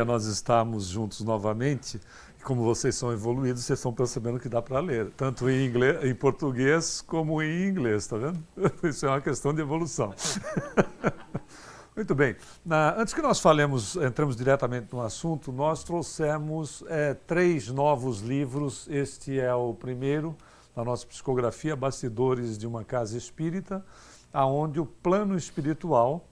Nós estamos juntos novamente. Como vocês são evoluídos, vocês estão percebendo que dá para ler, tanto em inglês, em português como em inglês, tá vendo? Isso é uma questão de evolução. Muito bem. Antes que nós entramos diretamente no assunto, nós trouxemos 3 novos livros. Este é o primeiro da nossa psicografia, Bastidores de uma Casa Espírita, aonde o plano espiritual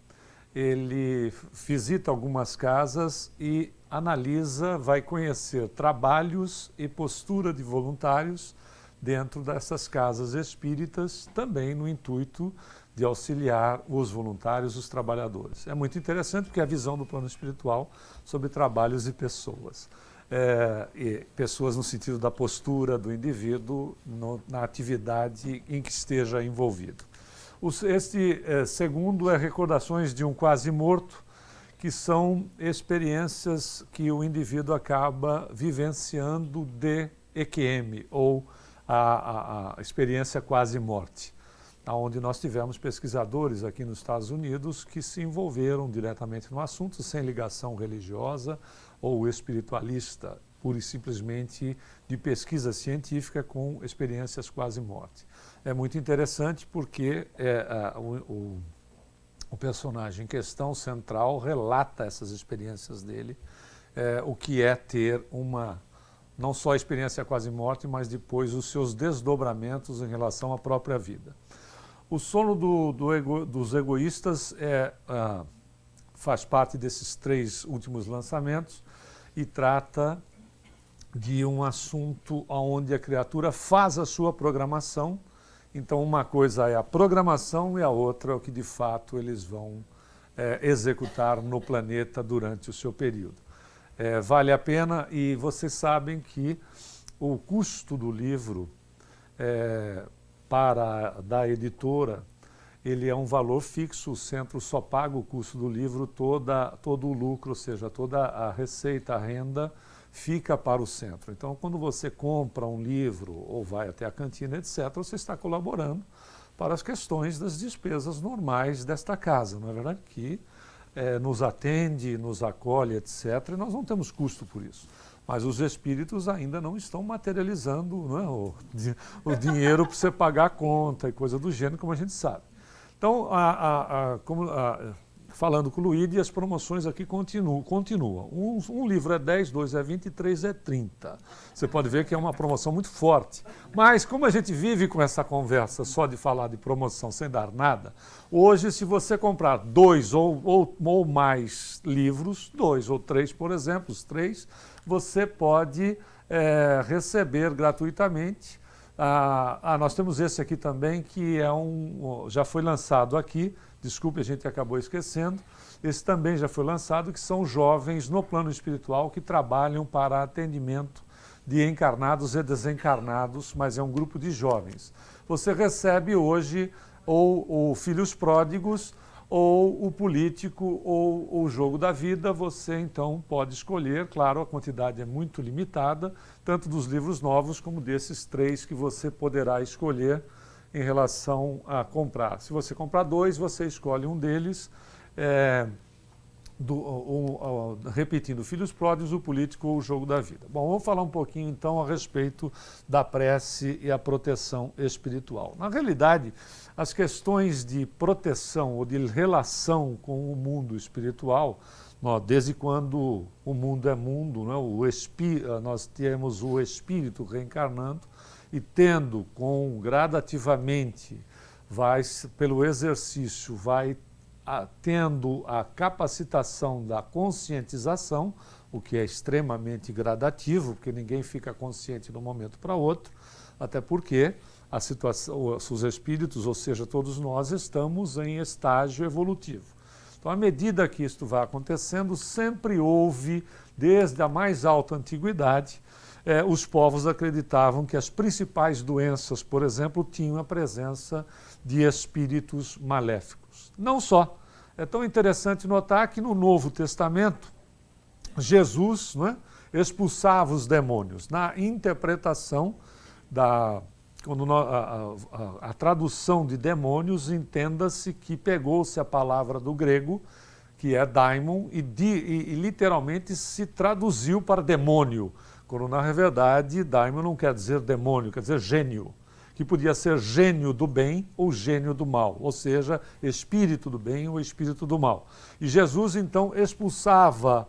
ele visita algumas casas e analisa, vai conhecer trabalhos e postura de voluntários dentro dessas casas espíritas, também no intuito de auxiliar os voluntários, os trabalhadores. É muito interessante porque é a visão do plano espiritual sobre trabalhos e pessoas. E pessoas no sentido da postura do indivíduo na atividade em que esteja envolvido. Este segundo é Recordações de um Quase Morto, que são experiências que o indivíduo acaba vivenciando de EQM, ou a experiência quase-morte, onde nós tivemos pesquisadores aqui nos Estados Unidos que se envolveram diretamente no assunto, sem ligação religiosa ou espiritualista, pura e simplesmente de pesquisa científica com experiências quase-morte. É muito interessante porque o personagem em questão central relata essas experiências dele, o que é ter não só a experiência quase-morte, mas depois os seus desdobramentos em relação à própria vida. O Sono dos Egoístas faz parte desses 3 últimos lançamentos e trata de um assunto onde a criatura faz a sua programação. Então, uma coisa é a programação e a outra é o que, de fato, eles vão executar no planeta durante o seu período. Vale a pena, e vocês sabem que o custo do livro da editora, ele é um valor fixo, o centro só paga o custo do livro, todo o lucro, ou seja, toda a receita, a renda, fica para o centro. Então, quando você compra um livro ou vai até a cantina, etc., você está colaborando para as questões das despesas normais desta casa, não é verdade? Que nos atende, nos acolhe, etc., e nós não temos custo por isso. Mas os espíritos ainda não estão materializando, não é, o dinheiro para você pagar a conta e coisa do gênero, como a gente sabe. Então, falando com o Luíde, as promoções aqui continuam. Um livro é 10, 2 é 20 e 3 é 30. Você pode ver que é uma promoção muito forte. Mas como a gente vive com essa conversa só de falar de promoção sem dar nada, hoje se você comprar 2 ou mais livros, 2 ou 3, por exemplo, os 3, você pode receber gratuitamente. Nós temos esse aqui também, que já foi lançado aqui. Desculpe, a gente acabou esquecendo. Esse também já foi lançado, que são jovens no plano espiritual que trabalham para atendimento de encarnados e desencarnados, mas é um grupo de jovens. Você recebe hoje ou filhos pródigos, ou o político, ou o jogo da vida. Você então pode escolher, claro, a quantidade é muito limitada, tanto dos livros novos como desses 3 que você poderá escolher em relação a comprar. Se você comprar 2, você escolhe um deles, repetindo, filhos pródigos, o político ou o jogo da vida. Bom, vamos falar um pouquinho então a respeito da prece e a proteção espiritual. Na realidade, as questões de proteção ou de relação com o mundo espiritual, desde quando o mundo é mundo, nós temos o espírito reencarnando, e tendo gradativamente, pelo exercício, tendo a capacitação da conscientização, o que é extremamente gradativo, porque ninguém fica consciente de um momento para outro, até porque a situação, os espíritos, ou seja, todos nós, estamos em estágio evolutivo. Então, à medida que isto vai acontecendo, sempre houve, desde a mais alta antiguidade, os povos acreditavam que as principais doenças, por exemplo, tinham a presença de espíritos maléficos. Não só. É tão interessante notar que no Novo Testamento, Jesus expulsava os demônios. Na interpretação a tradução de demônios, entenda-se que pegou-se a palavra do grego, que é daimon, e literalmente se traduziu para demônio, quando na verdade daimon não quer dizer demônio, quer dizer gênio, que podia ser gênio do bem ou gênio do mal, ou seja, espírito do bem ou espírito do mal. E Jesus então expulsava,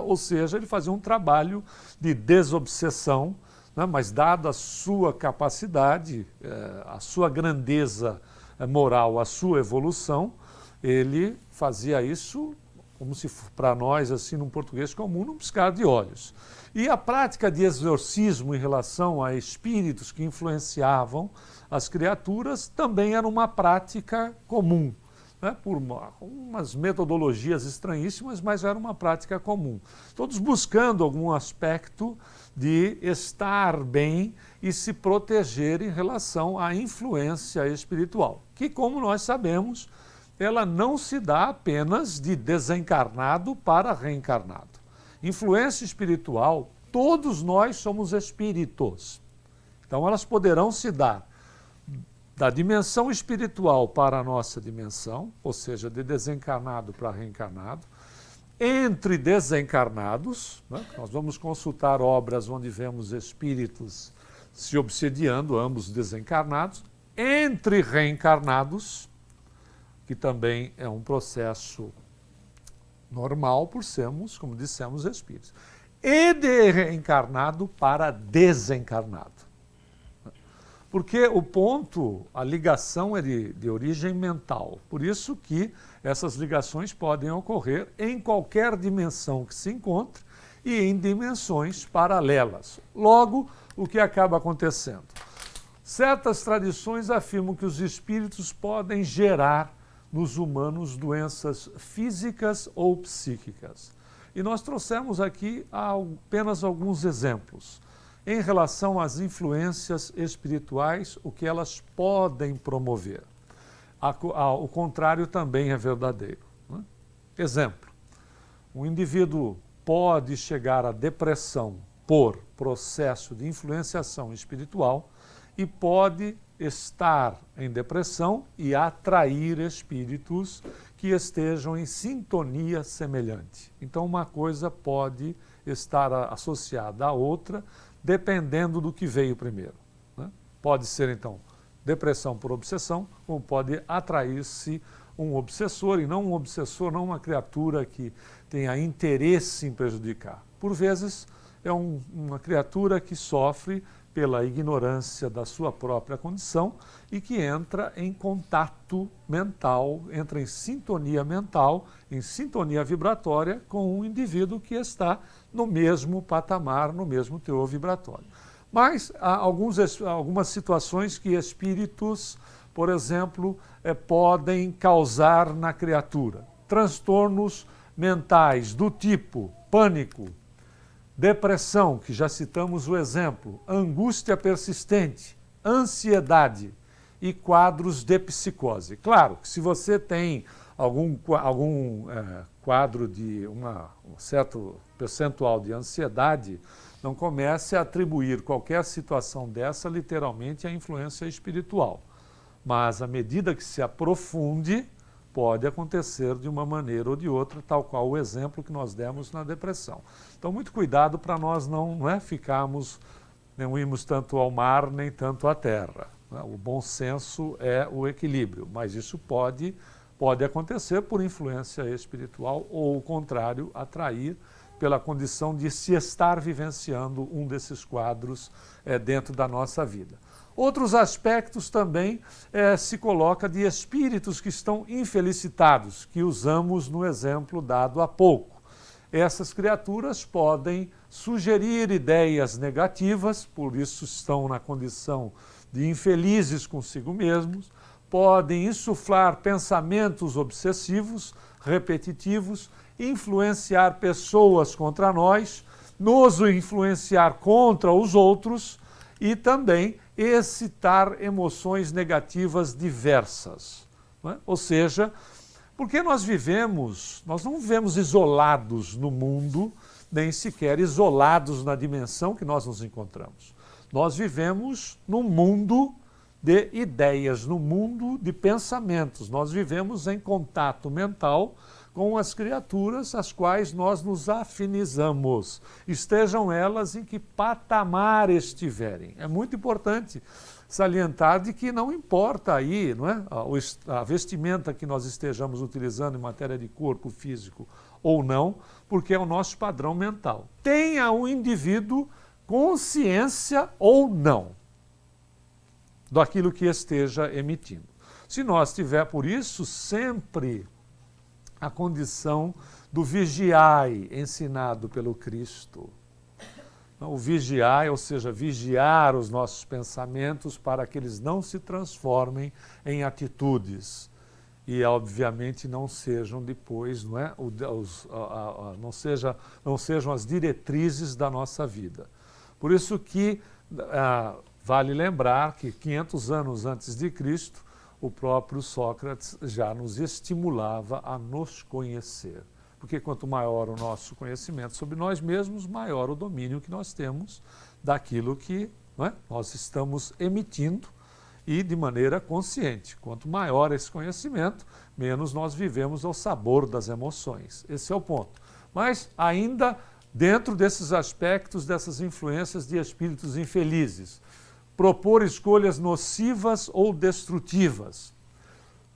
ou seja, ele fazia um trabalho de desobsessão, né, mas dada a sua capacidade, a sua grandeza moral, a sua evolução, ele fazia isso como se para nós, assim, num português comum, num piscar de olhos. E a prática de exorcismo em relação a espíritos que influenciavam as criaturas também era uma prática comum, né? Por umas metodologias estranhíssimas, mas era uma prática comum. Todos buscando algum aspecto de estar bem e se proteger em relação à influência espiritual, que, como nós sabemos, ela não se dá apenas de desencarnado para reencarnado. Influência espiritual, todos nós somos espíritos. Então elas poderão se dar da dimensão espiritual para a nossa dimensão, ou seja, de desencarnado para reencarnado, entre desencarnados, né? Nós vamos consultar obras onde vemos espíritos se obsediando, ambos desencarnados, entre reencarnados, que também é um processo normal por sermos, como dissemos, espíritos, e de reencarnado para desencarnado. Porque o ponto, a ligação é de origem mental, por isso que essas ligações podem ocorrer em qualquer dimensão que se encontre e em dimensões paralelas. Logo, o que acaba acontecendo? Certas tradições afirmam que os espíritos podem gerar nos humanos doenças físicas ou psíquicas. E nós trouxemos aqui apenas alguns exemplos. Em relação às influências espirituais, o que elas podem promover. O contrário também é verdadeiro, né? Exemplo, um indivíduo pode chegar à depressão por processo de influenciação espiritual e pode estar em depressão e atrair espíritos que estejam em sintonia semelhante. Então, uma coisa pode estar associada à outra, dependendo do que veio primeiro, né? Pode ser, então, depressão por obsessão, ou pode atrair-se um obsessor, e não um obsessor, não uma criatura que tenha interesse em prejudicar. Por vezes, é uma criatura que sofre pela ignorância da sua própria condição e que entra em contato mental, entra em sintonia mental, em sintonia vibratória com um indivíduo que está no mesmo patamar, no mesmo teor vibratório. Mas há algumas situações que espíritos, por exemplo, podem causar na criatura. Transtornos mentais do tipo pânico, depressão, que já citamos o exemplo, angústia persistente, ansiedade e quadros de psicose. Claro que se você tem algum quadro de um certo percentual de ansiedade, não comece a atribuir qualquer situação dessa literalmente à influência espiritual. Mas à medida que se aprofunde, pode acontecer de uma maneira ou de outra, tal qual o exemplo que nós demos na depressão. Então, muito cuidado para nós não ficarmos, não irmos tanto ao mar, nem tanto à terra. O bom senso é o equilíbrio, mas isso pode acontecer por influência espiritual ou, o contrário, atrair pela condição de se estar vivenciando um desses quadros dentro da nossa vida. Outros aspectos também se coloca de espíritos que estão infelicitados, que usamos no exemplo dado há pouco. Essas criaturas podem sugerir ideias negativas, por isso estão na condição de infelizes consigo mesmos, podem insuflar pensamentos obsessivos, repetitivos, influenciar pessoas contra nós, nos influenciar contra os outros e também excitar emoções negativas diversas, né? Ou seja, porque nós não vivemos isolados no mundo, nem sequer isolados na dimensão que nós nos encontramos. Nós vivemos num mundo de ideias, num mundo de pensamentos. Nós vivemos em contato mental com as criaturas às quais nós nos afinizamos, estejam elas em que patamar estiverem. É muito importante salientar de que não importa aí, não é, a vestimenta que nós estejamos utilizando em matéria de corpo físico ou não, porque é o nosso padrão mental. Tenha o indivíduo consciência ou não daquilo que esteja emitindo. Se nós tiver, por isso, sempre a condição do vigiai ensinado pelo Cristo. O vigiai, ou seja, vigiar os nossos pensamentos para que eles não se transformem em atitudes e, obviamente, não sejam depois, não é? Não sejam as diretrizes da nossa vida. Por isso que vale lembrar que 500 anos antes de Cristo, o próprio Sócrates já nos estimulava a nos conhecer. Porque quanto maior o nosso conhecimento sobre nós mesmos, maior o domínio que nós temos daquilo que, não é, nós estamos emitindo e de maneira consciente. Quanto maior esse conhecimento, menos nós vivemos ao sabor das emoções. Esse é o ponto. Mas ainda dentro desses aspectos, dessas influências de espíritos infelizes, propor escolhas nocivas ou destrutivas,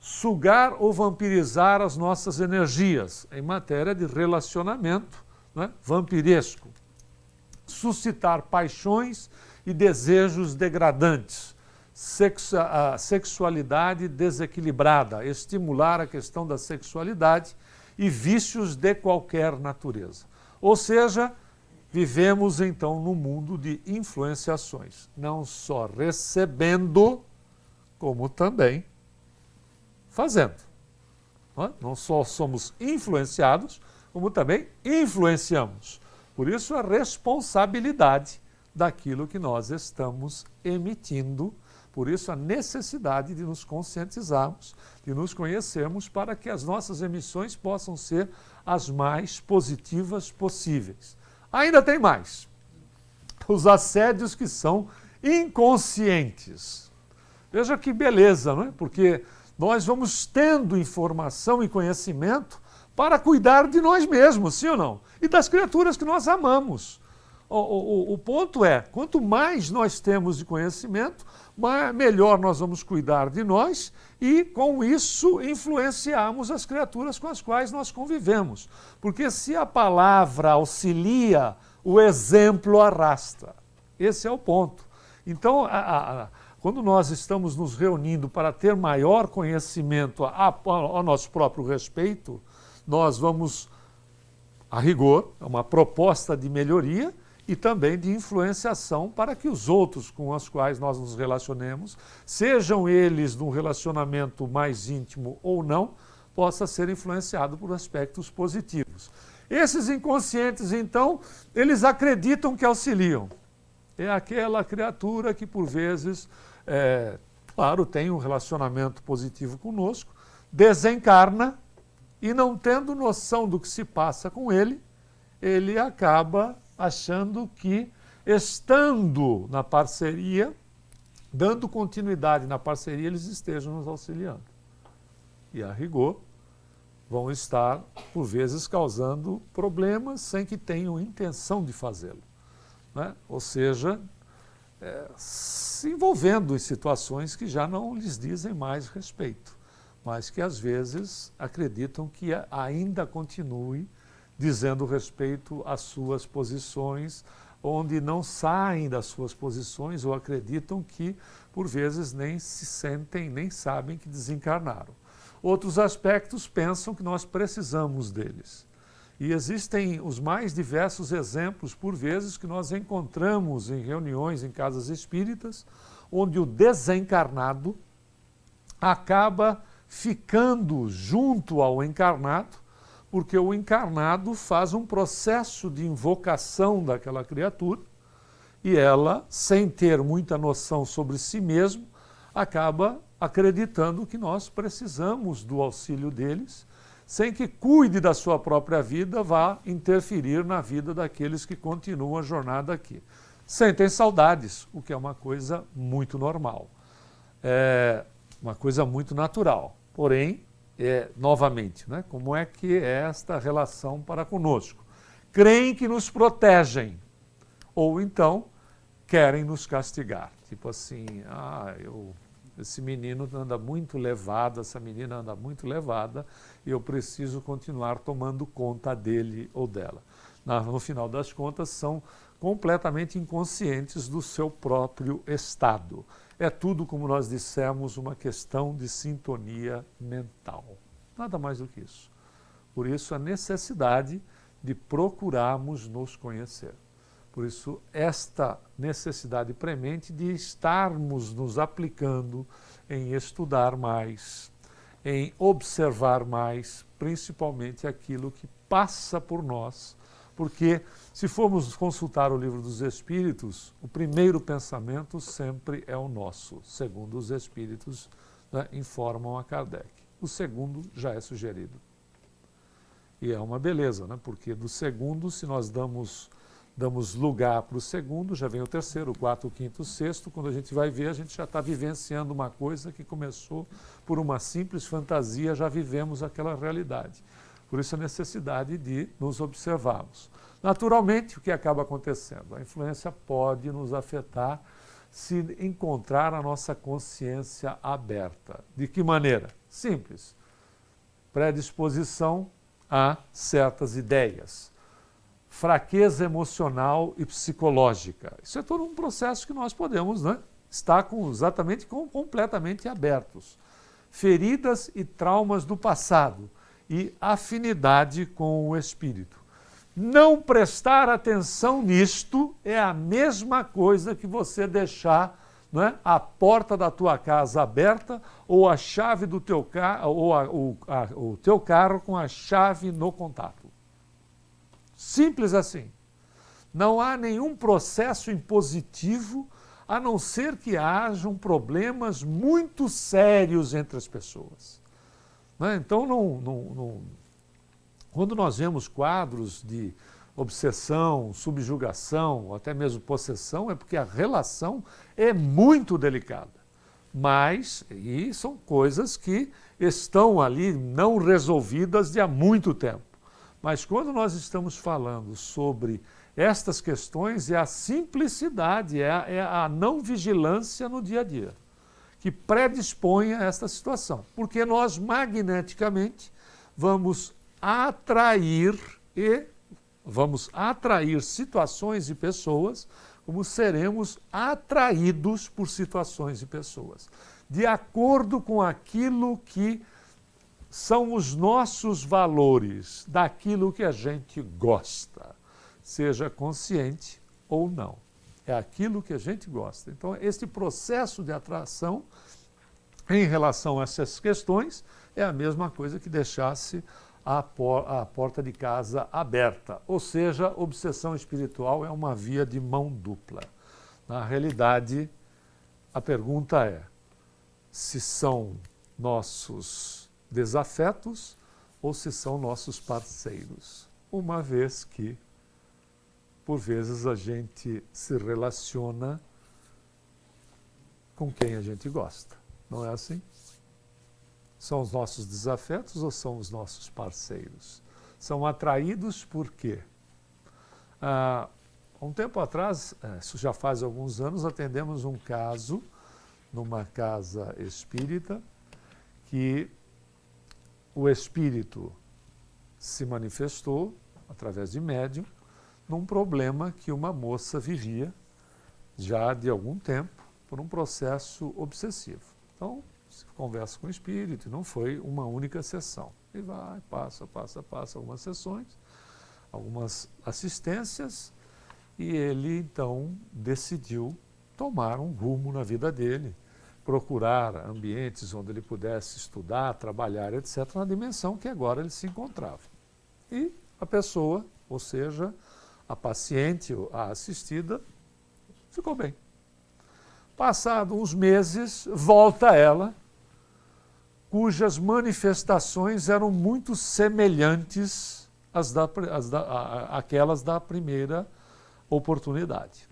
sugar ou vampirizar as nossas energias em matéria de relacionamento, né, vampiresco, suscitar paixões e desejos degradantes, sexualidade desequilibrada, estimular a questão da sexualidade e vícios de qualquer natureza. Ou seja, vivemos então num mundo de influenciações, não só recebendo, como também fazendo. Não só somos influenciados, como também influenciamos. Por isso a responsabilidade daquilo que nós estamos emitindo, por isso a necessidade de nos conscientizarmos, de nos conhecermos para que as nossas emissões possam ser as mais positivas possíveis. Ainda tem mais. Os assédios que são inconscientes. Veja que beleza, não é? Porque nós vamos tendo informação e conhecimento para cuidar de nós mesmos, sim ou não? E das criaturas que nós amamos. O ponto é, quanto mais nós temos de conhecimento, melhor nós vamos cuidar de nós e, com isso, influenciarmos as criaturas com as quais nós convivemos. Porque se a palavra auxilia, o exemplo arrasta. Esse é o ponto. Então, quando nós estamos nos reunindo para ter maior conhecimento ao nosso próprio respeito, nós vamos, a rigor, é uma proposta de melhoria e também de influenciação para que os outros com os quais nós nos relacionemos, sejam eles num relacionamento mais íntimo ou não, possa ser influenciado por aspectos positivos. Esses inconscientes, então, eles acreditam que auxiliam. É aquela criatura que, por vezes, claro, tem um relacionamento positivo conosco, desencarna e, não tendo noção do que se passa com ele, ele acaba achando que, estando na parceria, dando continuidade na parceria, eles estejam nos auxiliando. E, a rigor, vão estar, por vezes, causando problemas sem que tenham intenção de fazê-lo. Né? Ou seja, se envolvendo em situações que já não lhes dizem mais respeito, mas que, às vezes, acreditam que ainda continue dizendo respeito às suas posições, onde não saem das suas posições ou acreditam que, por vezes, nem se sentem, nem sabem que desencarnaram. Outros aspectos pensam que nós precisamos deles. E existem os mais diversos exemplos, por vezes, que nós encontramos em reuniões em casas espíritas, onde o desencarnado acaba ficando junto ao encarnado, porque o encarnado faz um processo de invocação daquela criatura e ela, sem ter muita noção sobre si mesmo, acaba acreditando que nós precisamos do auxílio deles, sem que cuide da sua própria vida, vá interferir na vida daqueles que continuam a jornada aqui. Sentem saudades, o que é uma coisa muito normal, uma coisa muito natural. Porém, novamente, né? Como é que é esta relação para conosco? Creem que nos protegem, ou então querem nos castigar. Tipo assim, esse menino anda muito levado, essa menina anda muito levada, e eu preciso continuar tomando conta dele ou dela. No final das contas, são completamente inconscientes do seu próprio estado. É tudo, como nós dissemos, uma questão de sintonia mental. Nada mais do que isso. Por isso, a necessidade de procurarmos nos conhecer. Por isso, esta necessidade premente de estarmos nos aplicando em estudar mais, em observar mais, principalmente aquilo que passa por nós. Porque, se formos consultar o Livro dos Espíritos, o primeiro pensamento sempre é o nosso, segundo os Espíritos, né, informam a Kardec. O segundo já é sugerido. E é uma beleza, né? Porque do segundo, se nós damos lugar para o segundo, já vem o terceiro, o quarto, o quinto, o sexto. Quando a gente vai ver, a gente já está vivenciando uma coisa que começou por uma simples fantasia, já vivemos aquela realidade. Por isso a necessidade de nos observarmos. Naturalmente, o que acaba acontecendo? A influência pode nos afetar se encontrar a nossa consciência aberta. De que maneira? Simples. Predisposição a certas ideias. Fraqueza emocional e psicológica. Isso é todo um processo que nós podemos, né, estar completamente abertos. Feridas e traumas do passado e afinidade com o espírito. Não prestar atenção nisto é a mesma coisa que você deixar, né, a porta da tua casa aberta ou a chave do teu carro, ou o teu carro com a chave no contato. Simples assim. Não há nenhum processo impositivo, a não ser que hajam problemas muito sérios entre as pessoas. Né? Então, quando nós vemos quadros de obsessão, subjugação, ou até mesmo possessão, é porque a relação é muito delicada. E são coisas que estão ali não resolvidas de há muito tempo. Mas quando nós estamos falando sobre estas questões, é a simplicidade, é a não vigilância no dia a dia, que predispõe a esta situação. Porque nós, magneticamente, vamos atrair situações e pessoas, como seremos atraídos por situações e pessoas, de acordo com aquilo que são os nossos valores, daquilo que a gente gosta, seja consciente ou não. É aquilo que a gente gosta. Então, este processo de atração em relação a essas questões é a mesma coisa que deixasse a porta de casa aberta. Ou seja, obsessão espiritual é uma via de mão dupla. Na realidade, a pergunta é se são nossos desafetos ou se são nossos parceiros. Uma vez que, por vezes, a gente se relaciona com quem a gente gosta. Não é assim? São os nossos desafetos ou são os nossos parceiros? São atraídos por quê? Há um tempo atrás, isso já faz alguns anos, atendemos um caso numa casa espírita que o espírito se manifestou, através de médium, num problema que uma moça vivia já de algum tempo por um processo obsessivo. Então, se conversa com o espírito, e não foi uma única sessão. E vai, passa algumas sessões, algumas assistências, e ele, então, decidiu tomar um rumo na vida dele, procurar ambientes onde ele pudesse estudar, trabalhar, etc., na dimensão que agora ele se encontrava. E a pessoa, ou seja, a paciente, a assistida, ficou bem. Passados uns meses, volta ela, cujas manifestações eram muito semelhantes àquelas da primeira oportunidade.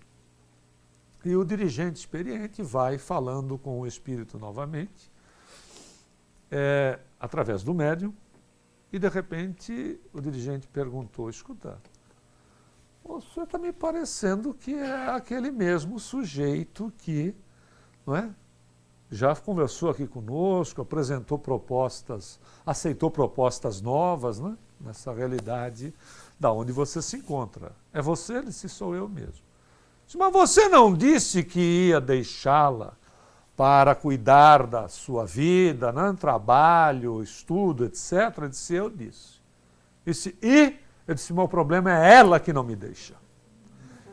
E o dirigente experiente vai falando com o espírito novamente através do médium, e de repente o dirigente perguntou, escuta, o senhor está me parecendo que é aquele mesmo sujeito que, não é, já conversou aqui conosco, apresentou propostas, aceitou propostas novas, né, nessa realidade da onde você se encontra. É você? Ele disse, sou eu mesmo. Disse, mas você não disse que ia deixá-la para cuidar da sua vida, né, trabalho, estudo, etc. Ele disse, eu disse. Eu disse, meu problema é ela que não me deixa.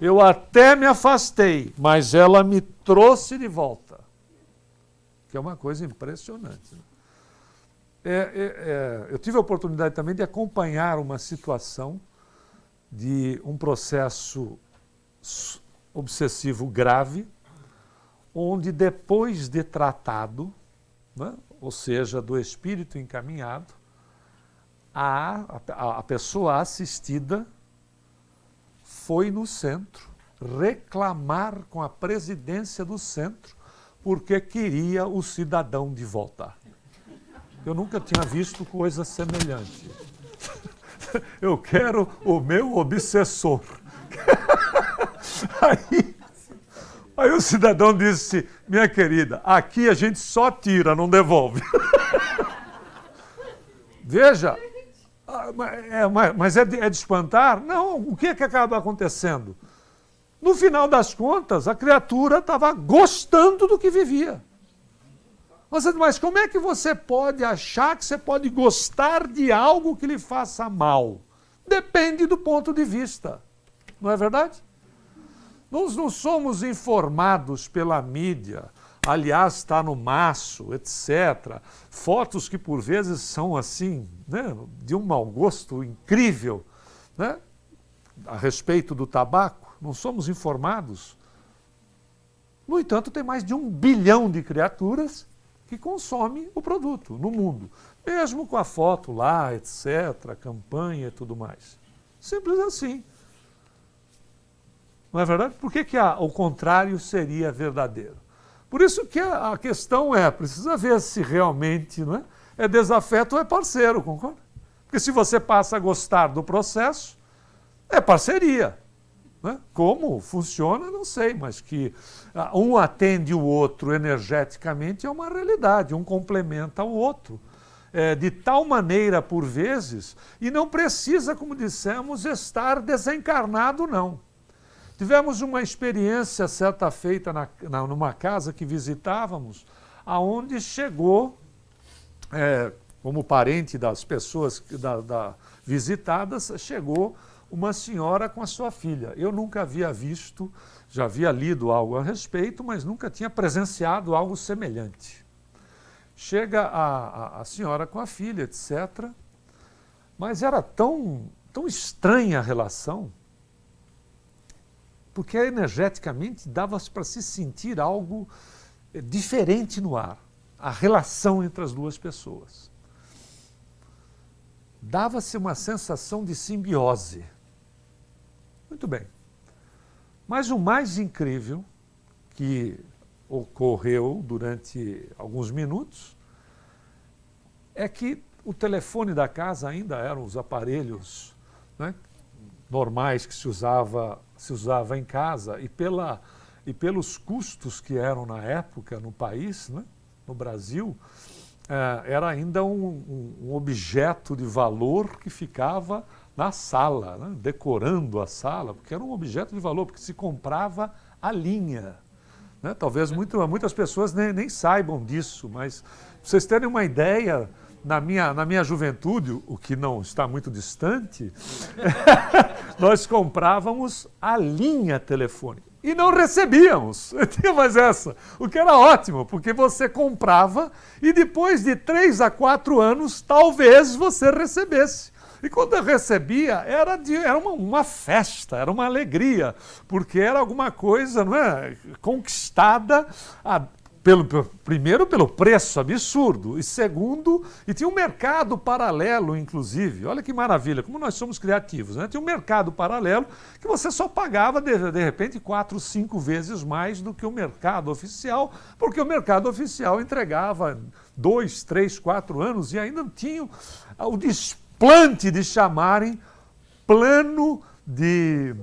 Eu até me afastei, mas ela me trouxe de volta. Que é uma coisa impressionante. Eu tive a oportunidade também de acompanhar uma situação de um processo obsessivo grave, onde depois de tratado, né, ou seja, do espírito encaminhado, a pessoa assistida foi no centro reclamar com a presidência do centro porque queria o cidadão de volta. Eu nunca tinha visto coisa semelhante. Eu quero o meu obsessor. Aí o cidadão disse, minha querida, aqui a gente só tira, não devolve. Veja, mas é de espantar? Não, o que acaba acontecendo? No final das contas, a criatura estava gostando do que vivia. Mas como é que você pode achar que você pode gostar de algo que lhe faça mal? Depende do ponto de vista. Não é verdade? Nós não somos informados pela mídia, aliás, está no maço, etc. Fotos que por vezes são assim, né, de um mau gosto incrível, né, a respeito do tabaco. Não somos informados. No entanto, tem mais de 1 bilhão de criaturas que consomem o produto no mundo. Mesmo com a foto lá, etc., campanha e tudo mais. Simples assim. Não é verdade? Por que o contrário seria verdadeiro? Por isso que a questão precisa ver se realmente, não é desafeto ou é parceiro, concorda? Porque se você passa a gostar do processo, é parceria. Né? Como funciona, não sei, mas que um atende o outro energeticamente é uma realidade, um complementa o outro. De tal maneira, por vezes, e não precisa, como dissemos, estar desencarnado, não. Tivemos uma experiência certa feita numa casa que visitávamos, aonde chegou, como parente das pessoas visitadas, chegou uma senhora com a sua filha. Eu nunca havia visto, já havia lido algo a respeito, mas nunca tinha presenciado algo semelhante. Chega a senhora com a filha, etc., mas era tão estranha a relação, porque energeticamente dava-se para se sentir algo diferente no ar, a relação entre as duas pessoas. Dava-se uma sensação de simbiose. Muito bem. Mas o mais incrível que ocorreu durante alguns minutos é que o telefone da casa ainda eram os aparelhos, né, normais que se usava em casa e pelos custos que eram na época no país, né, no Brasil, era ainda um objeto de valor que ficava na sala, né, decorando a sala, porque era um objeto de valor, porque se comprava a linha. Né? Talvez muitas pessoas nem saibam disso, mas para vocês terem uma ideia, na minha juventude, o que não está muito distante, nós comprávamos a linha telefônica e não recebíamos. Tinha mais essa, o que era ótimo, porque você comprava e depois de 3 a 4 anos, talvez você recebesse. E quando eu recebia, era uma festa, era uma alegria, porque era alguma coisa, não é, conquistada Primeiro, pelo preço absurdo, e segundo, e tinha um mercado paralelo, inclusive. Olha que maravilha, como nós somos criativos, né? Tinha um mercado paralelo que você só pagava, de repente, 4, 5 vezes mais do que o mercado oficial, porque o mercado oficial entregava 2, 3, 4 anos e ainda tinham o desplante de chamarem plano de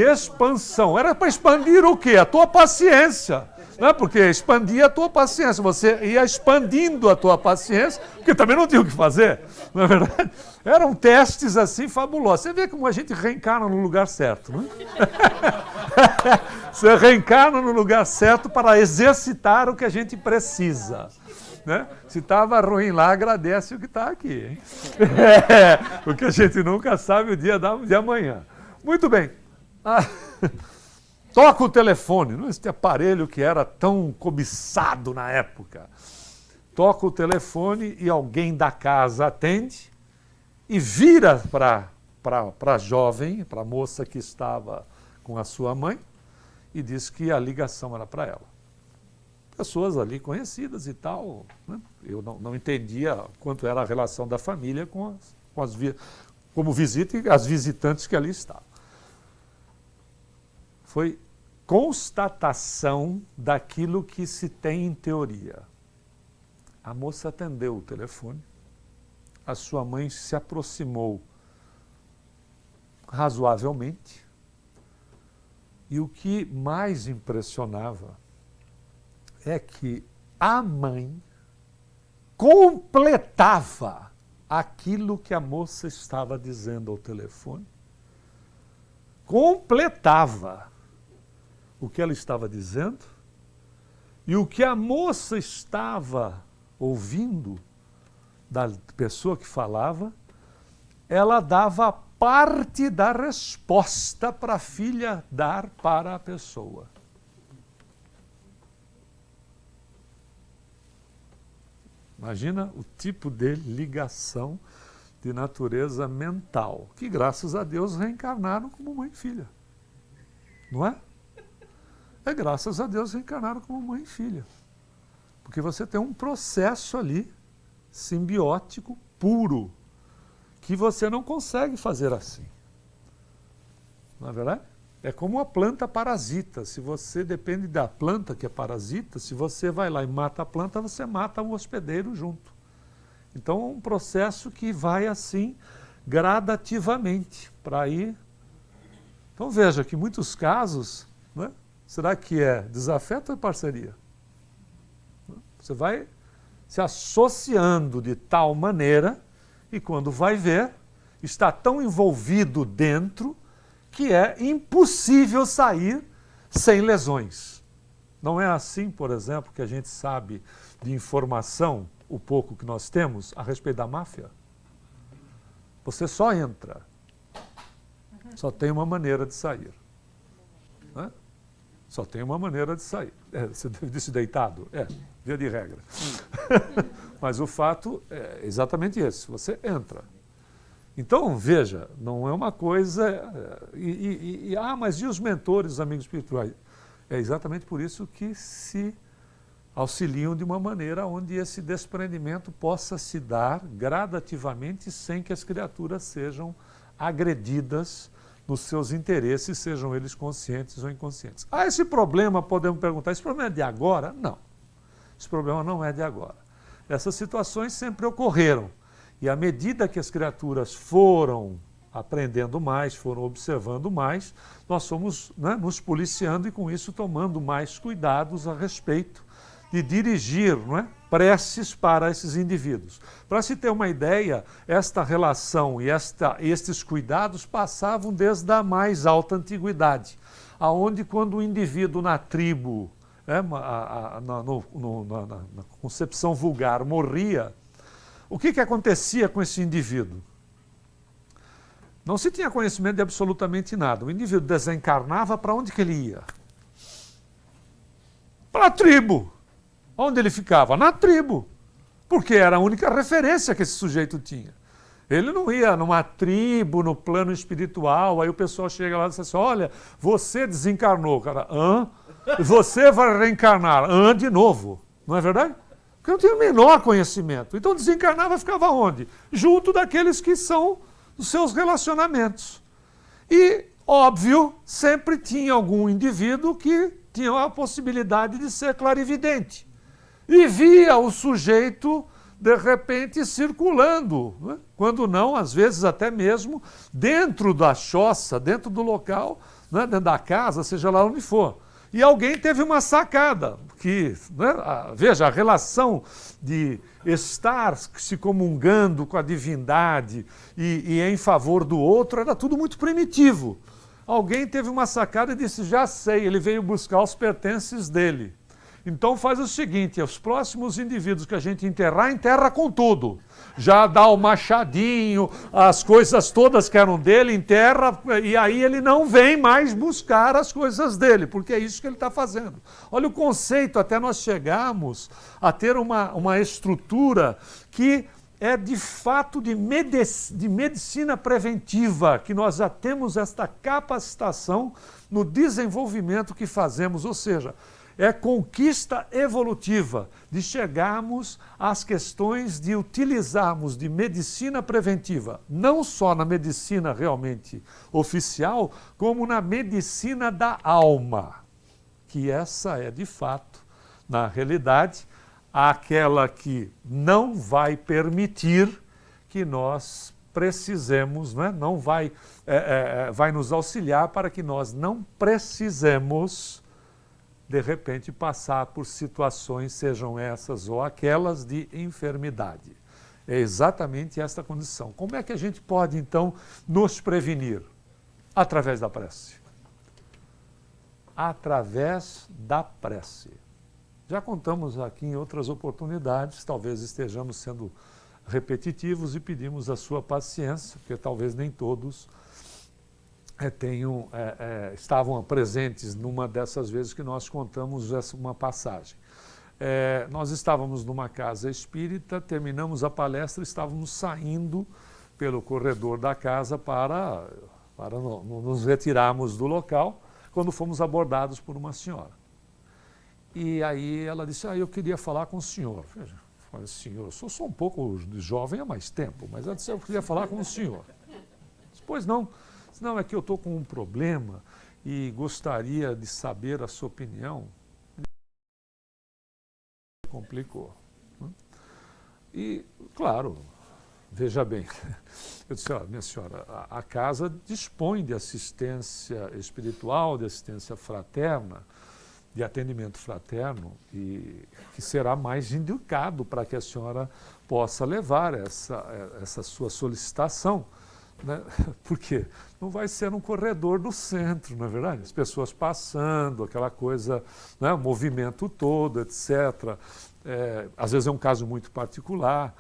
expansão. Era para expandir o quê? A tua paciência. Não é? Porque expandia a tua paciência. Você ia expandindo a tua paciência, porque também não tinha o que fazer. Não é verdade? Eram testes assim fabulosos. Você vê como a gente reencarna no lugar certo. Não é? Você reencarna no lugar certo para exercitar o que a gente precisa. Né? Se estava ruim lá, agradece o que está aqui. Hein? Porque a gente nunca sabe o dia de amanhã. Muito bem. Toca o telefone, não este aparelho que era tão cobiçado na época. Toca o telefone e alguém da casa atende e vira para a jovem, para a moça que estava com a sua mãe, e diz que a ligação era para ela. Pessoas ali conhecidas e tal. Né? Eu não entendia quanto era a relação da família como visita e as visitantes que ali estavam. Foi constatação daquilo que se tem em teoria. A moça atendeu o telefone, a sua mãe se aproximou razoavelmente, e o que mais impressionava é que a mãe completava aquilo que a moça estava dizendo ao telefone, completava o que ela estava dizendo e o que a moça estava ouvindo da pessoa que falava, ela dava parte da resposta para a filha dar para a pessoa. Imagina o tipo de ligação de natureza mental, que graças a Deus reencarnaram como mãe e filha. Não é? É graças a Deus reencarnaram como mãe e filha. Porque você tem um processo ali, simbiótico, puro, que você não consegue fazer assim. Não é verdade? É como a planta parasita. Se você depende da planta que é parasita, se você vai lá e mata a planta, você mata o hospedeiro junto. Então é um processo que vai assim gradativamente para ir. Então veja que em muitos casos, né, será que é desafeto ou é parceria? Você vai se associando de tal maneira e quando vai ver, está tão envolvido dentro que é impossível sair sem lesões. Não é assim, por exemplo, que a gente sabe de informação, o pouco que nós temos, a respeito da máfia? Você só entra. Só tem uma maneira de sair. Né? Só tem uma maneira de sair. Você disse deitado? Via de regra. Mas o fato é exatamente esse. Você entra. Então, veja, não é uma coisa... mas e os mentores, os amigos espirituais? É exatamente por isso que se auxiliam de uma maneira onde esse desprendimento possa se dar gradativamente sem que as criaturas sejam agredidas nos seus interesses, sejam eles conscientes ou inconscientes. Esse problema, podemos perguntar, esse problema é de agora? Não. Esse problema não é de agora. Essas situações sempre ocorreram. E à medida que as criaturas foram aprendendo mais, foram observando mais, nós fomos, né, nos policiando e com isso tomando mais cuidados a respeito de dirigir, né, preces para esses indivíduos. Para se ter uma ideia, esta relação e estes cuidados passavam desde a mais alta antiguidade, aonde quando o indivíduo na tribo, na concepção vulgar, morria, o que acontecia com esse indivíduo? Não se tinha conhecimento de absolutamente nada. O indivíduo desencarnava, para onde que ele ia? Para a tribo. Onde ele ficava? Na tribo. Porque era a única referência que esse sujeito tinha. Ele não ia numa tribo, no plano espiritual, aí o pessoal chega lá e diz assim, olha, você desencarnou. Cara, hã? Você vai reencarnar de novo, não é verdade? Porque eu não tenho o menor conhecimento. Então desencarnava, ficava onde? Junto daqueles que são os seus relacionamentos. E, óbvio, sempre tinha algum indivíduo que tinha a possibilidade de ser clarividente. E via o sujeito, de repente, circulando. Né? Quando não, às vezes até mesmo dentro da choça, dentro do local, né? Dentro da casa, seja lá onde for. E alguém teve uma sacada, que, né, veja, a relação de estar se comungando com a divindade e em favor do outro era tudo muito primitivo. Alguém teve uma sacada e disse, já sei, ele veio buscar os pertences dele. Então faz o seguinte, os próximos indivíduos que a gente enterrar, enterra com tudo. Já dá o machadinho, as coisas todas que eram dele, enterra, e aí ele não vem mais buscar as coisas dele, porque é isso que ele está fazendo. Olha o conceito, até nós chegarmos a ter uma estrutura que é de fato de medicina preventiva, que nós já temos esta capacitação no desenvolvimento que fazemos, ou seja, é conquista evolutiva de chegarmos às questões de utilizarmos de medicina preventiva, não só na medicina realmente oficial, como na medicina da alma, que essa é de fato, na realidade, aquela que não vai permitir que nós precisemos, né? Não vai, vai nos auxiliar para que nós não precisemos de repente passar por situações, sejam essas ou aquelas, de enfermidade. É exatamente esta condição. Como é que a gente pode, então, nos prevenir? Através da prece. Através da prece. Já contamos aqui em outras oportunidades, talvez estejamos sendo repetitivos e pedimos a sua paciência, porque talvez nem todos estavam presentes numa dessas vezes que nós contamos uma passagem. Nós estávamos numa casa espírita, terminamos a palestra, estávamos saindo pelo corredor da casa para nos retirarmos do local, quando fomos abordados por uma senhora. E aí ela disse, eu queria falar com o senhor. Veja, eu falei, senhor, eu sou um pouco jovem há mais tempo, mas ela disse, eu queria falar com o senhor. Disse, pois não. Não, é que eu estou com um problema e gostaria de saber a sua opinião. Complicou. E, claro, veja bem, eu disse, minha senhora, a casa dispõe de assistência espiritual, de assistência fraterna, de atendimento fraterno, e que será mais indicado para que a senhora possa levar essa sua solicitação. Né? Porque não vai ser um corredor do centro, não é verdade? As pessoas passando, aquela coisa, né? O movimento todo, etc. Às vezes é um caso muito particular.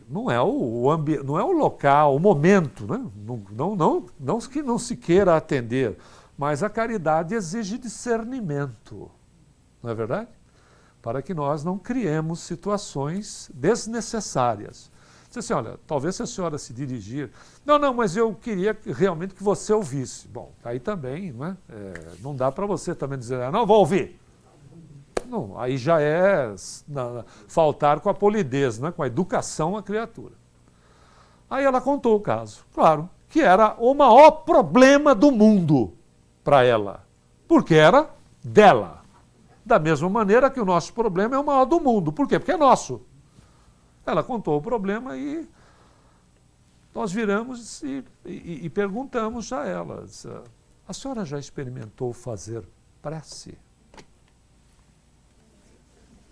Não é não é o local, o momento, né? Não que não se queira atender, mas a caridade exige discernimento, não é verdade? Para que nós não criemos situações desnecessárias. Disse assim, olha, talvez se a senhora se dirigir... Não, mas eu queria realmente que você ouvisse. Bom, aí também, não é? Não dá para você também dizer, não, vou ouvir. Não, aí já é faltar com a polidez, né? Com a educação à criatura. Aí ela contou o caso, claro, que era o maior problema do mundo para ela, porque era dela. Da mesma maneira que o nosso problema é o maior do mundo. Por quê? Porque é nosso. Ela contou o problema e nós viramos e perguntamos a ela, a senhora já experimentou fazer prece?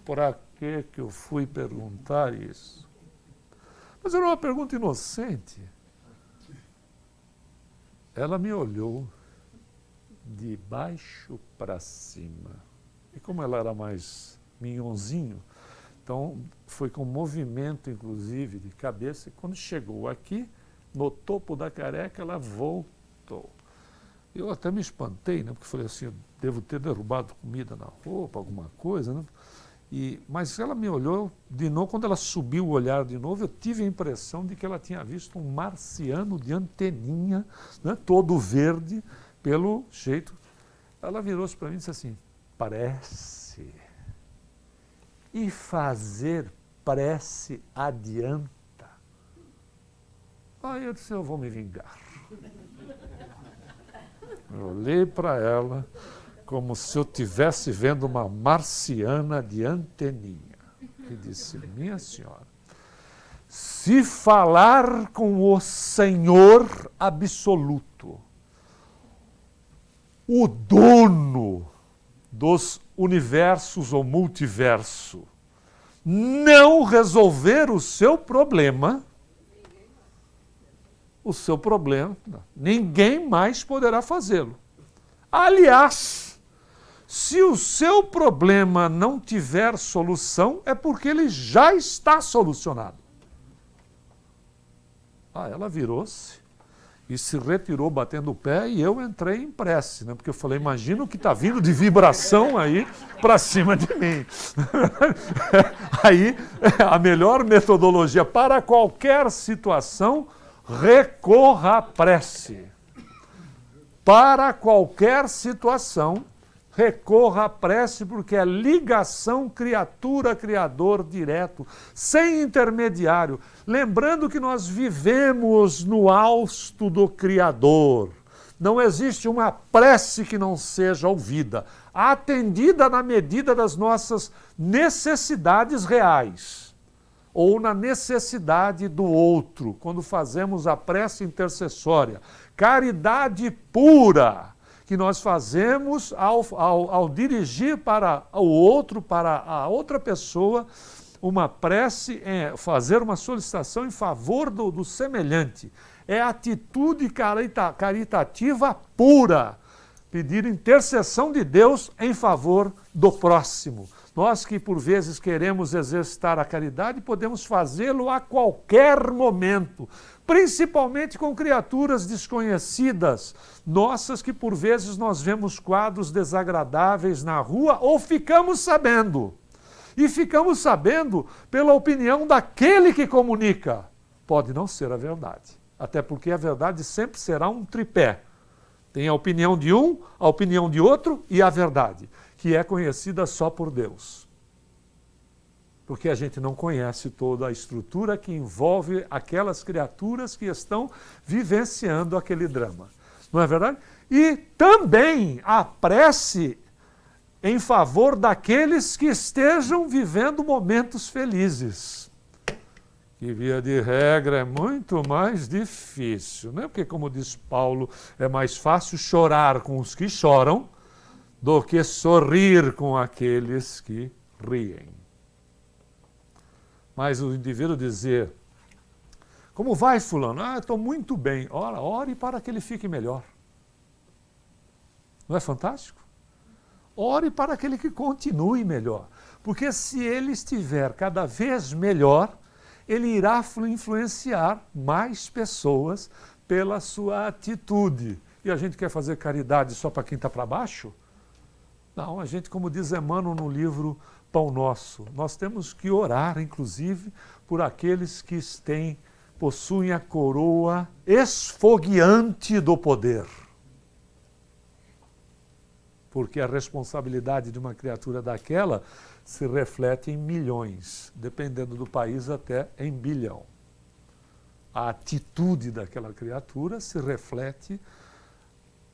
Por que eu fui perguntar isso? Mas era uma pergunta inocente. Ela me olhou de baixo para cima. E como ela era mais minhonzinho, então, foi com movimento, inclusive, de cabeça, e quando chegou aqui, no topo da careca, ela voltou. Eu até me espantei, né, porque falei assim, eu devo ter derrubado comida na roupa, alguma coisa, né? Mas ela me olhou de novo, quando ela subiu o olhar de novo, eu tive a impressão de que ela tinha visto um marciano de anteninha, né, todo verde, pelo jeito. Ela virou-se para mim e disse assim, prece. E fazer prece adianta. Aí eu disse, eu vou me vingar. Eu olhei para ela como se eu estivesse vendo uma marciana de anteninha. E disse, minha senhora, se falar com o Senhor absoluto, o dono dos universos ou multiverso, não resolver o seu problema, ninguém mais poderá fazê-lo. Aliás, se o seu problema não tiver solução, é porque ele já está solucionado. Ela virou-se e se retirou batendo o pé e eu entrei em prece, né? Porque eu falei, imagina o que está vindo de vibração aí para cima de mim. Aí, a melhor metodologia para qualquer situação, recorra à prece. Para qualquer situação, recorra à prece, porque é ligação criatura-criador direto, sem intermediário. Lembrando que nós vivemos no hausto do Criador. Não existe uma prece que não seja ouvida, atendida na medida das nossas necessidades reais, ou na necessidade do outro, quando fazemos a prece intercessória. Caridade pura, que nós fazemos ao dirigir para o outro, para a outra pessoa, uma prece, fazer uma solicitação em favor do semelhante. É atitude caritativa pura, pedir intercessão de Deus em favor do próximo. Nós que por vezes queremos exercitar a caridade, podemos fazê-lo a qualquer momento, principalmente com criaturas desconhecidas, nossas que por vezes nós vemos quadros desagradáveis na rua ou ficamos sabendo. E ficamos sabendo pela opinião daquele que comunica. Pode não ser a verdade, até porque a verdade sempre será um tripé. Tem a opinião de um, a opinião de outro e a verdade, que é conhecida só por Deus. Porque a gente não conhece toda a estrutura que envolve aquelas criaturas que estão vivenciando aquele drama. Não é verdade? E também a prece em favor daqueles que estejam vivendo momentos felizes. Que, via de regra, é muito mais difícil, né? Porque, como diz Paulo, é mais fácil chorar com os que choram do que sorrir com aqueles que riem. Mas o indivíduo dizer, como vai, fulano? Estou muito bem. Ora, ore para que ele fique melhor. Não é fantástico? Ore para aquele que continue melhor. Porque se ele estiver cada vez melhor, ele irá influenciar mais pessoas pela sua atitude. E a gente quer fazer caridade só para quem está para baixo? Não, a gente, como diz Emmanuel no livro Pão Nosso, nós temos que orar, inclusive, por aqueles que possuem a coroa esfogueante do poder. Porque a responsabilidade de uma criatura daquela se reflete em milhões, dependendo do país até em bilhão. A atitude daquela criatura se reflete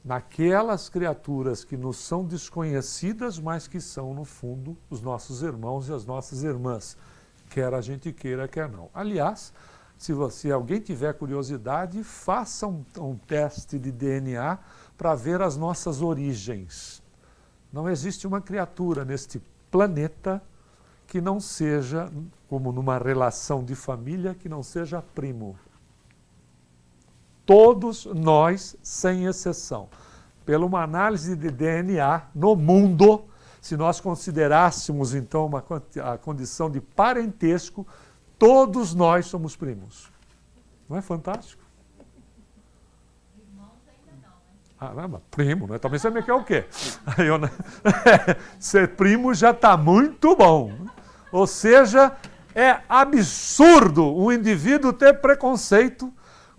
naquelas criaturas que nos são desconhecidas, mas que são, no fundo, os nossos irmãos e as nossas irmãs, quer a gente queira, quer não. Aliás, se alguém tiver curiosidade, faça um teste de DNA para ver as nossas origens. Não existe uma criatura neste planeta que não seja, como numa relação de família, que não seja primo. Todos nós, sem exceção. Pela uma análise de DNA no mundo, se nós considerássemos então a condição de parentesco, todos nós somos primos. Não é fantástico? Caramba, primo, né? Talvez você me quer o quê? Ser primo já está muito bom. Ou seja, é absurdo um indivíduo ter preconceito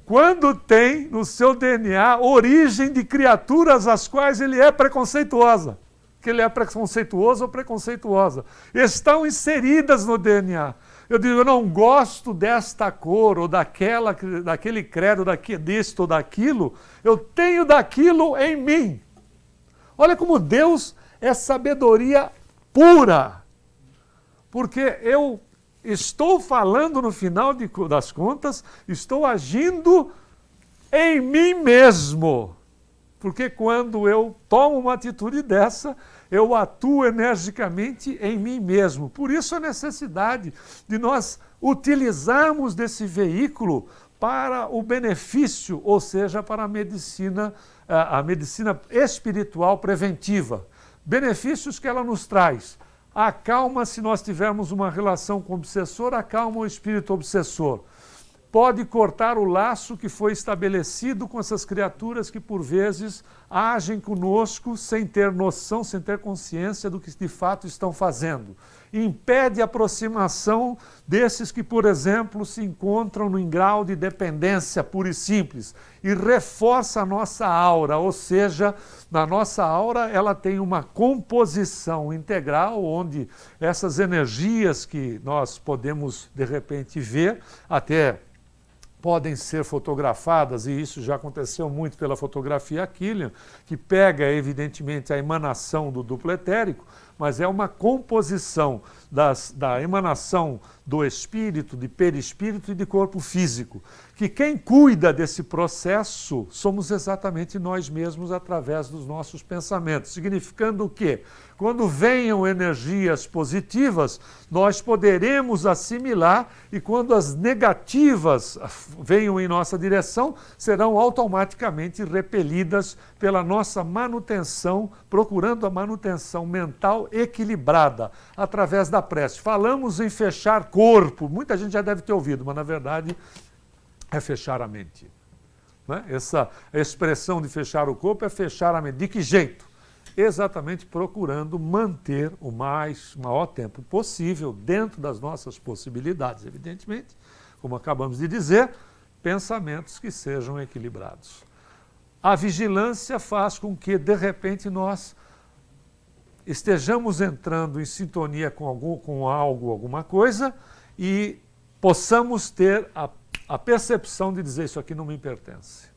quando tem no seu DNA origem de criaturas às quais ele é preconceituosa. Que ele é preconceituoso ou preconceituosa. Estão inseridas no DNA. Eu digo, eu não gosto desta cor ou daquele credo, disto ou daquilo. Eu tenho daquilo em mim. Olha como Deus é sabedoria pura. Porque eu estou falando no final das contas, estou agindo em mim mesmo. Porque quando eu tomo uma atitude dessa, eu atuo energicamente em mim mesmo. Por isso a necessidade de nós utilizarmos desse veículo para o benefício, ou seja, para a medicina espiritual preventiva. Benefícios que ela nos traz. Acalma, se nós tivermos uma relação com o obsessor, acalma o espírito obsessor. Pode cortar o laço que foi estabelecido com essas criaturas que, por vezes, agem conosco sem ter noção, sem ter consciência do que de fato estão fazendo. Impede a aproximação desses que, por exemplo, se encontram em grau de dependência pura e simples. E reforça a nossa aura, ou seja, na nossa aura ela tem uma composição integral, onde essas energias que nós podemos, de repente, ver, até podem ser fotografadas, e isso já aconteceu muito pela fotografia Killian, que pega, evidentemente, a emanação do duplo etérico, mas é uma composição da emanação do espírito, de perispírito e de corpo físico. Que quem cuida desse processo somos exatamente nós mesmos através dos nossos pensamentos. Significando o quê? Quando venham energias positivas, nós poderemos assimilar, e quando as negativas venham em nossa direção, serão automaticamente repelidas pela nossa manutenção, procurando a manutenção mental equilibrada, através da prece. Falamos em fechar corpo, muita gente já deve ter ouvido, mas na verdade é fechar a mente. Né? Essa expressão de fechar o corpo é fechar a mente. De que jeito? Exatamente procurando manter o maior tempo possível, dentro das nossas possibilidades, evidentemente, como acabamos de dizer, pensamentos que sejam equilibrados. A vigilância faz com que, de repente, nós estejamos entrando em sintonia com algo, alguma coisa, e possamos ter a percepção de dizer, isso aqui não me pertence.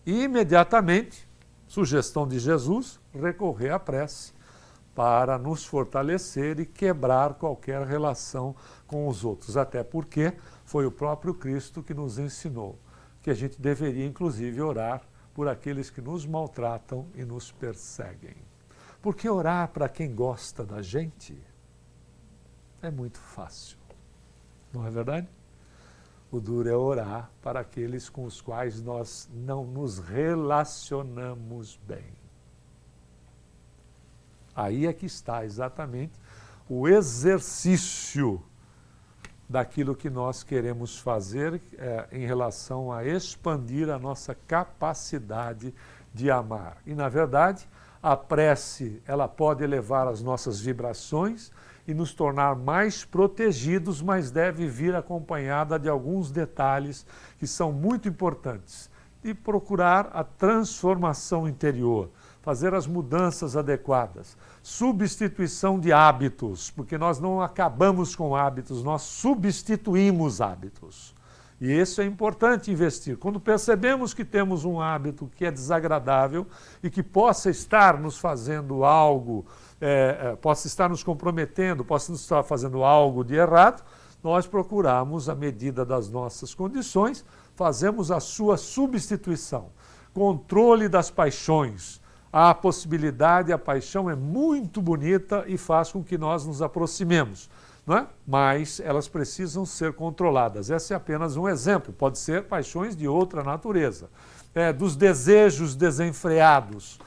E imediatamente, sugestão de Jesus, recorrer à prece para nos fortalecer e quebrar qualquer relação com os outros. Até porque foi o próprio Cristo que nos ensinou que a gente deveria, inclusive, orar por aqueles que nos maltratam e nos perseguem. Porque orar para quem gosta da gente é muito fácil, não é verdade? O duro é orar para aqueles com os quais nós não nos relacionamos bem. Aí é que está exatamente o exercício daquilo que nós queremos fazer em relação a expandir a nossa capacidade de amar. E, na verdade, a prece ela pode elevar as nossas vibrações e nos tornar mais protegidos, mas deve vir acompanhada de alguns detalhes que são muito importantes. E procurar a transformação interior, fazer as mudanças adequadas, substituição de hábitos, porque nós não acabamos com hábitos, nós substituímos hábitos. E isso é importante investir. Quando percebemos que temos um hábito que é desagradável e que possa estar nos fazendo algo, possa estar nos comprometendo, possa nos estar fazendo algo de errado, nós procuramos, à medida das nossas condições, fazemos a sua substituição. Controle das paixões. A possibilidade, a paixão é muito bonita e faz com que nós nos aproximemos. Não é? Mas elas precisam ser controladas. Esse é apenas um exemplo. Pode ser paixões de outra natureza. Dos desejos desenfreados,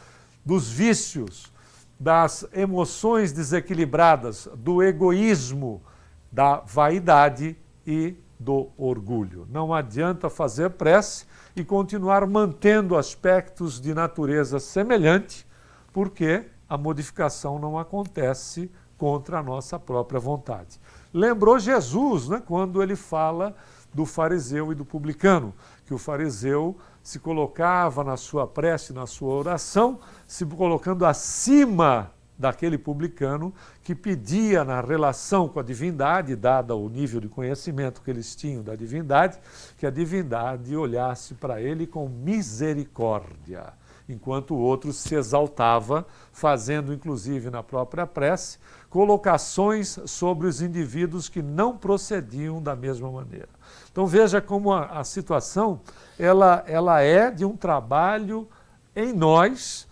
dos vícios, das emoções desequilibradas, do egoísmo, da vaidade e do orgulho. Não adianta fazer prece e continuar mantendo aspectos de natureza semelhante, porque a modificação não acontece contra a nossa própria vontade. Lembrou Jesus, né, quando ele fala do fariseu e do publicano, que o fariseu se colocava na sua prece, na sua oração, se colocando acima daquele publicano que pedia na relação com a divindade, dada o nível de conhecimento que eles tinham da divindade, que a divindade olhasse para ele com misericórdia, enquanto o outro se exaltava, fazendo inclusive na própria prece colocações sobre os indivíduos que não procediam da mesma maneira. Então veja como a situação ela é de um trabalho em nós,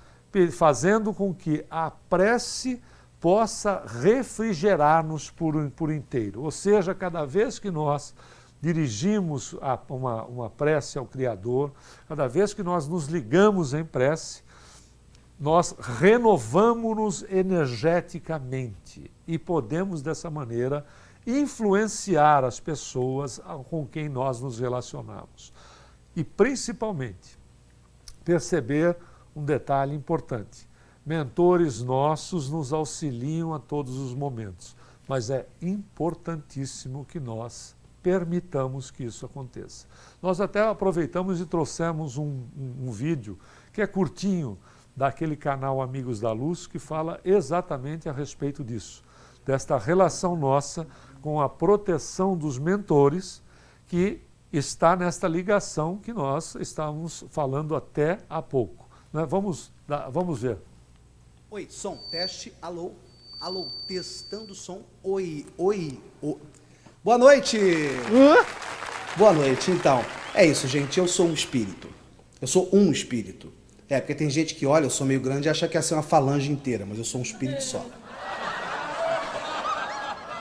fazendo com que a prece possa refrigerar-nos por inteiro. Ou seja, cada vez que nós dirigimos uma prece ao Criador, cada vez que nós nos ligamos em prece, nós renovamos-nos energeticamente e podemos, dessa maneira, influenciar as pessoas com quem nós nos relacionamos. E, principalmente, perceber um detalhe importante. Mentores nossos nos auxiliam a todos os momentos, mas é importantíssimo que nós permitamos que isso aconteça. Nós até aproveitamos e trouxemos um vídeo que é curtinho, daquele canal Amigos da Luz, que fala exatamente a respeito disso, desta relação nossa com a proteção dos mentores, que está nesta ligação que nós estávamos falando até há pouco. Né? Vamos ver. Oi, som, teste, alô, alô, testando som, oi, oi, oi. Boa noite! Boa noite, então. É isso, gente, eu sou um espírito. Eu sou um espírito. Porque tem gente que olha, eu sou meio grande e acha que ia ser uma falange inteira, mas eu sou um espírito só.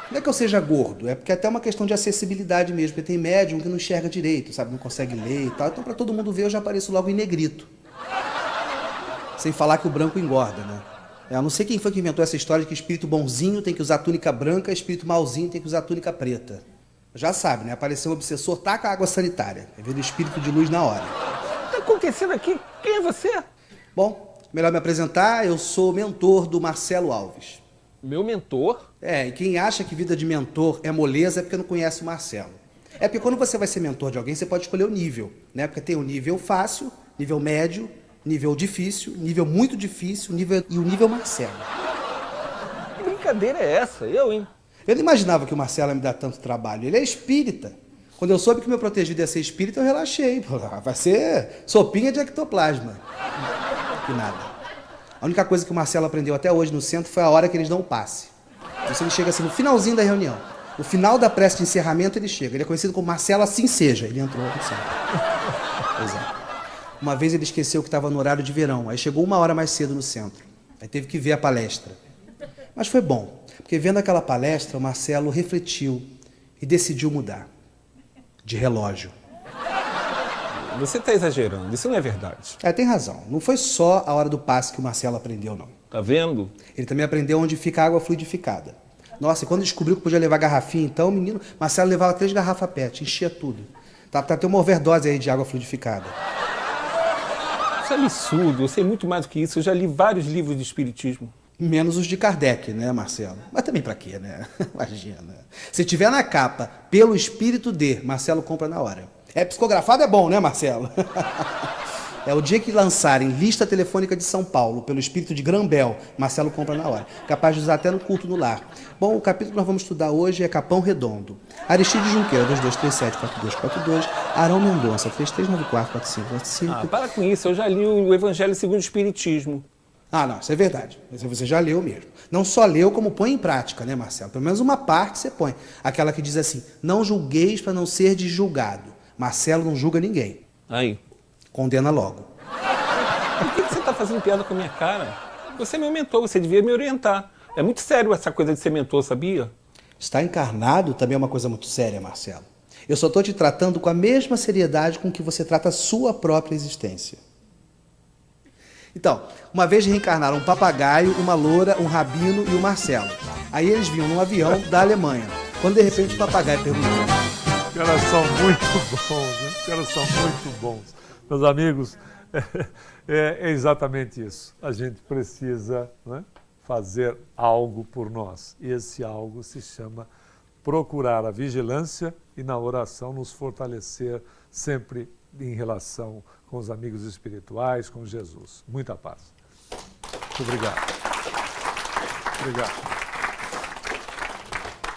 Não é que eu seja gordo, é porque é até uma questão de acessibilidade mesmo, porque tem médium que não enxerga direito, sabe, não consegue ler e tal, então para todo mundo ver eu já apareço logo em negrito. Sem falar que o branco engorda, né? Eu não sei quem foi que inventou essa história de que espírito bonzinho tem que usar túnica branca, espírito malzinho tem que usar túnica preta. Já sabe, né? Apareceu um obsessor, taca água sanitária, é vendo espírito de luz na hora. O que está acontecendo aqui? Quem é você? Bom, melhor me apresentar, eu sou mentor do Marcelo Alves. Meu mentor? E quem acha que vida de mentor é moleza é porque não conhece o Marcelo. É porque quando você vai ser mentor de alguém, você pode escolher o nível, né? Porque tem o nível fácil, nível médio, nível difícil, nível muito difícil, e o nível Marcelo. Que brincadeira é essa? Eu, hein? Eu não imaginava que o Marcelo ia me dar tanto trabalho. Ele é espírita. Quando eu soube que meu protegido ia ser espírita, eu relaxei. Pô, vai ser sopinha de ectoplasma. Que nada. A única coisa que o Marcelo aprendeu até hoje no centro foi a hora que eles dão o passe. Então, ele chega assim no finalzinho da reunião. No final da prece de encerramento ele chega. Ele é conhecido como Marcelo Assim Seja. Ele entrou no centro. Pois é. Uma vez ele esqueceu que estava no horário de verão. Aí chegou 1 hora mais cedo no centro. Aí teve que ver a palestra. Mas foi bom. Porque vendo aquela palestra, o Marcelo refletiu e decidiu mudar. De relógio. Você está exagerando, isso não é verdade. Tem razão. Não foi só a hora do passe que o Marcelo aprendeu, não. Tá vendo? Ele também aprendeu onde fica a água fluidificada. Nossa, e quando descobriu que podia levar garrafinha, então, menino, Marcelo levava 3 garrafas PET, enchia tudo. Tá tendo uma overdose aí de água fluidificada. Isso é absurdo, eu sei muito mais do que isso. Eu já li vários livros de espiritismo. Menos os de Kardec, né, Marcelo? Mas também pra quê, né? Imagina. Se tiver na capa, pelo espírito de, Marcelo compra na hora. Psicografado é bom, né, Marcelo? O dia que lançarem lista telefônica de São Paulo pelo espírito de Grambel, Marcelo compra na hora. Capaz de usar até no culto no lar. Bom, o capítulo que nós vamos estudar hoje é Capão Redondo. Aristide Junqueira, 2237-4242. Arão Mendonça, 3394-4545. Para com isso, eu já li o Evangelho segundo o Espiritismo. Não, isso é verdade. Você já leu mesmo. Não só leu, como põe em prática, né, Marcelo? Pelo menos uma parte você põe. Aquela que diz assim, não julgueis para não ser julgado. Marcelo não julga ninguém. Aí. Condena logo. Por que você está fazendo piada com a minha cara? Você é meu mentor, você devia me orientar. É muito sério essa coisa de ser mentor, sabia? Estar encarnado também é uma coisa muito séria, Marcelo. Eu só estou te tratando com a mesma seriedade com que você trata a sua própria existência. Então, uma vez reencarnaram um papagaio, uma loura, um rabino e o Marcelo. Aí eles vinham num avião da Alemanha. Quando de repente o papagaio perguntou... Os caras são muito bons, né? Os caras são muito bons. Meus amigos, é exatamente isso. A gente precisa, né, fazer algo por nós. E esse algo se chama procurar a vigilância e na oração nos fortalecer sempre em relação com os amigos espirituais, com Jesus. Muita paz. Muito obrigado. Obrigado.